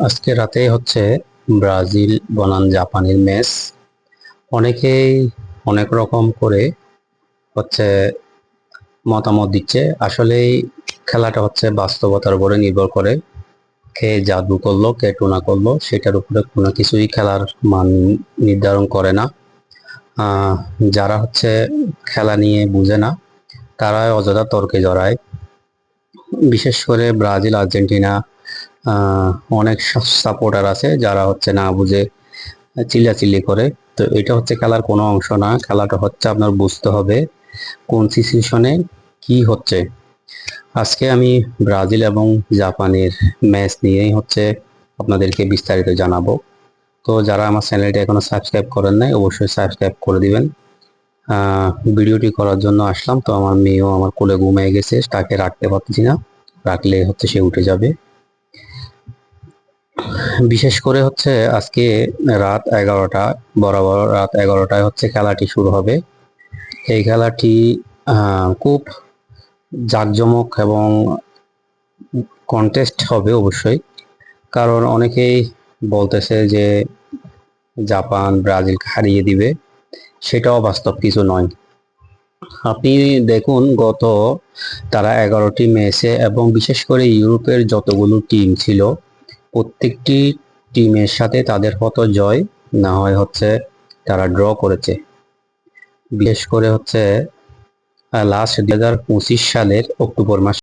আজকে রাতে হচ্ছে ব্রাজিল বনাম জাপানের ম্যাচ। অনেকেই অনেক রকম করে হচ্ছে মতামত দিচ্ছে। আসলেই খেলাটা হচ্ছে বাস্তবতার উপরে নির্ভর করে। কে জাদু করলো, কে টুনা করলো, সেটার উপরে কোনো কিছুই খেলার মান নির্ধারণ করে না। আহ, যারা হচ্ছে খেলা নিয়ে বুঝে না, তারা অযথা তর্কে জড়ায়। বিশেষ করে ব্রাজিল, আর্জেন্টিনা, আহ, অনেক সাপোর্টার আছে যারা হচ্ছে না বুঝে চিল্লাচিল্লি করে। তো এটা হচ্ছে খেলার কোনো অংশ না। খেলাটা হচ্ছে আপনার বুঝতে হবে কোন সিচুয়েশনে কি হচ্ছে। আজকে আমি ব্রাজিল এবং জাপানের ম্যাচ নিয়েই হচ্ছে আপনাদেরকে বিস্তারিত জানাবো। তো যারা আমার চ্যানেলটা এখনো সাবস্ক্রাইব করেন নাই, অবশ্যই সাবস্ক্রাইব করে দিবেন। ভিডিওটি করার জন্য আসলাম, তো আমার মেয়েও আমার কোলে ঘুমিয়ে গেছে, তাকে রাখতে পারছি না, রাখলে হচ্ছে সে উঠে যাবে। বিশেষ করে হচ্ছে আজকে রাত 11টা, বরাবর রাত 11টায় হচ্ছে খেলাটি শুরু হবে। এই খেলাটি খুব জাঁকজমক এবং কন্টেস্ট হবে অবশ্যই। কারণ অনেকেই বলতেছে যে জাপান ব্রাজিলকে হারিয়ে দিবে, সেটাও বাস্তব কিছু নয়। আপনি দেখুন, তারা 11টি ম্যাচে এবং বিশেষ করে ইউরোপের যতগুলো টিম ছিল, প্রত্যেকটি টিমের সাথে তাদের হয়তো জয় না হয় হচ্ছে তারা ড্র করেছে। বিশেষ করে হচ্ছে লাস্ট 2025 সালের অক্টোবর মাসে